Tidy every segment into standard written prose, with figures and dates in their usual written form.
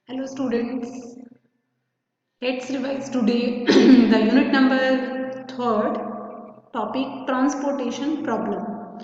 Hello students, let's revise today the unit number 3rd topic transportation problem.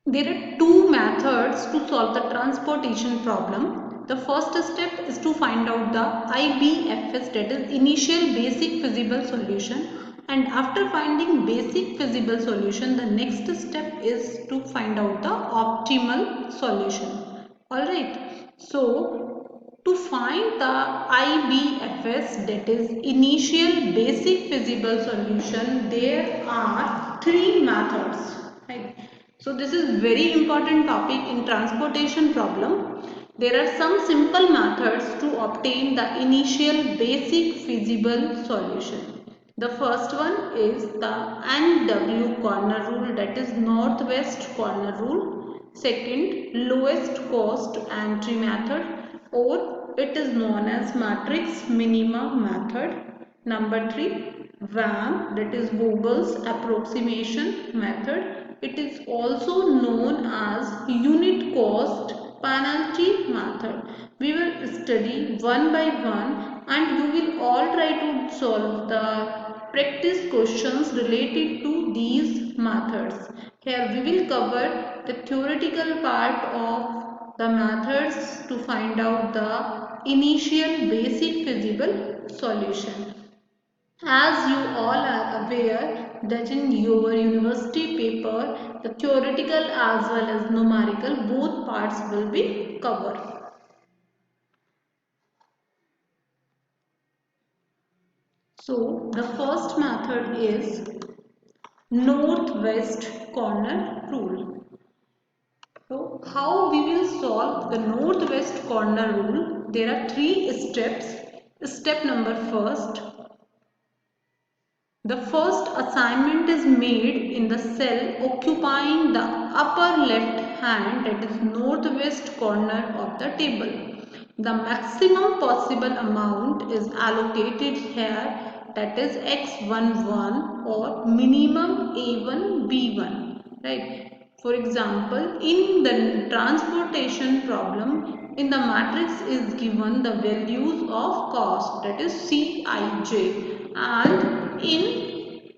There are two methods to solve the transportation problem. The first step is to find out the IBFS, that is initial basic feasible solution, and after finding basic feasible solution the next step is to find out the optimal solution. Alright, so to find the IBFS, that is initial basic feasible solution, there are three methods, right? So this is very important topic in transportation problem. There are some simple methods to obtain the initial basic feasible solution. The first one is the NW corner rule, that is northwest corner rule. Second, lowest cost entry method, or it is known as matrix minima method. Number 3, VAM, that is Vogel's approximation method. It is also known as unit cost penalty method. We will study one by one and you will all try to solve the practice questions related to these methods. Here we will cover the theoretical part of the methods to find out the initial basic feasible solution. As you all are aware that in your university paper, the theoretical as well as numerical both parts will be covered. So the first method is northwest corner rule. So how we will solve the northwest corner rule? There are three steps. Step number first. The first assignment is made in the cell occupying the upper left hand, that is northwest corner of the table. The maximum possible amount is allocated here, that is x11 or minimum a1 b1, right? For example, in the transportation problem, in the matrix is given the values of cost, that is Cij, and in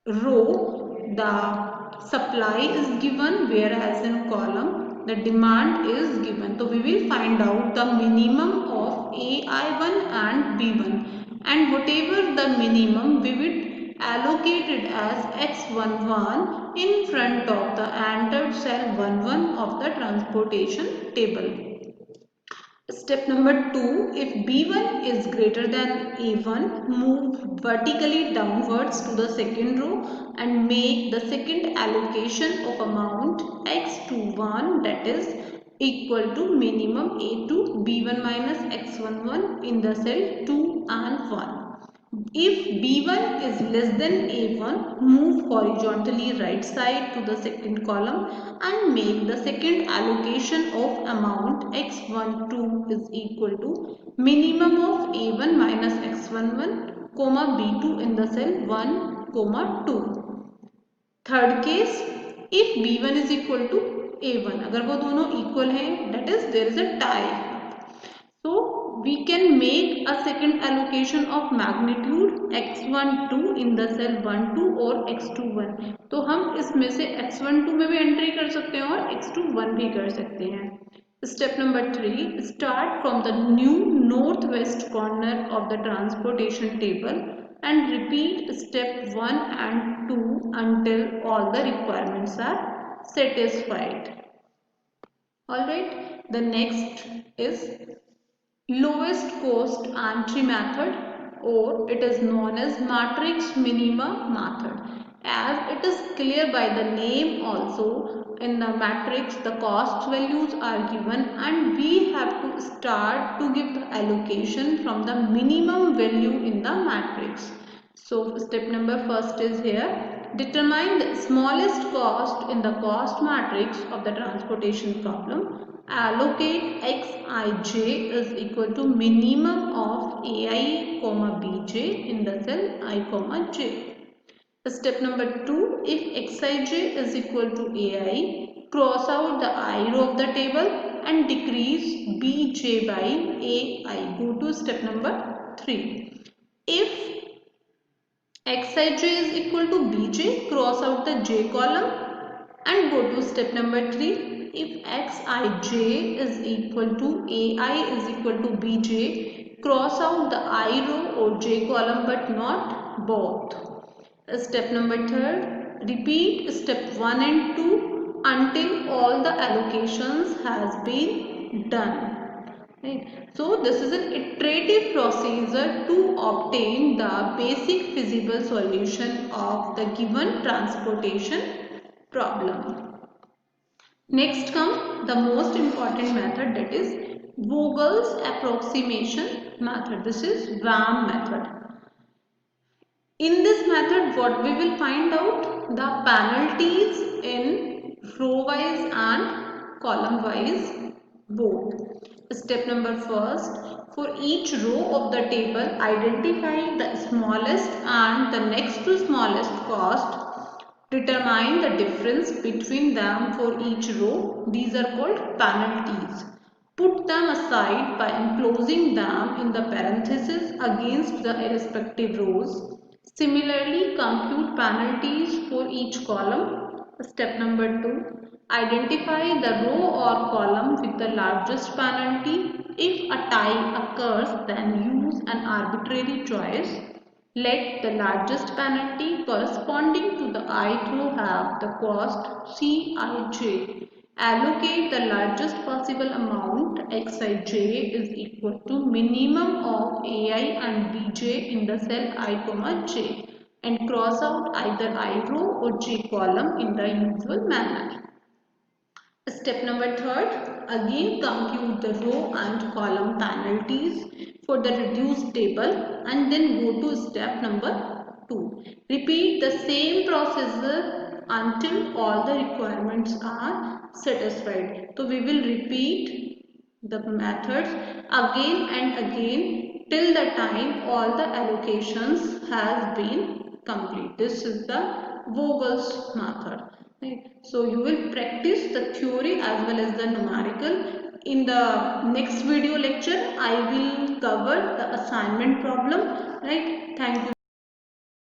row the supply is given, whereas in column the demand is given. So we will find out the minimum of AI1 and B1, and whatever the minimum we will allocate it as x11 in front of the entered cell 11 of the transportation table. Step number 2, if B1 is greater than A1, move vertically downwards to the second row and make the second allocation of amount x21, that is equal to minimum A2 B1 minus x11 in the cell 2 and 1. If B1 is less than A1, move horizontally right side to the second column and make the second allocation of amount x12 is equal to minimum of A1 minus x11, comma B2 in the cell 1, comma 2. Third case, if B1 is equal to A1, अगर वो दोनों equal हैं, that is there is a tie. So we can make a second allocation of magnitude x12 in the cell 12 और x21. तो हम इसमें से x12 में भी एंट्री कर सकते हैं और x21 भी कर सकते हैं. Step number 3, start from the new northwest corner of the transportation table and repeat step 1 and 2 until all the requirements are satisfied. Alright, the next is lowest cost entry method, or it is known as matrix minima method. As it is clear by the name also, in the matrix the cost values are given and we have to start to give the allocation from the minimum value in the matrix. So step number first is here, determine the smallest cost in the cost matrix of the transportation problem. Allocate xij is equal to minimum of ai comma bj in the cell I comma j. Step number 2, if xij is equal to ai, cross out the I row of the table and decrease bj by ai. Go to step number 3. If xij is equal to bj, cross out the j column and go to step number 3. If xij is equal to ai is equal to bj, cross out the I row or j column but not both. Step number 3, repeat step 1 and 2 until all the allocations has been done. Right. So this is an iterative procedure to obtain the basic feasible solution of the given transportation problem. Next comes the most important method, that is Vogel's approximation method. This is VAM method. In this method, what we will find out? The penalties in row wise and column wise both. Step number first, for each row of the table, identify the smallest and the next to smallest cost. Determine the difference between them for each row. These are called penalties. Put them aside by enclosing them in the parentheses against the respective rows. Similarly, compute penalties for each column. Step number 2. Identify the row or column with the largest penalty. If a tie occurs, then use an arbitrary choice. Let the largest penalty corresponding to the ith row have the cost Cij. Allocate the largest possible amount Xij is equal to minimum of Ai and Bj in the cell I, j and cross out either I row or j column in the usual manner. Step number 3, again compute the row and column penalties for the reduced table and then go to step number 2. Repeat the same procedure until all the requirements are satisfied. So we will repeat the methods again and again till the time all the allocations has been complete. This is the Vogel's method. Right. So you will practice the theory as well as the numerical. In the next video lecture, I will cover the assignment problem. Right. Thank you.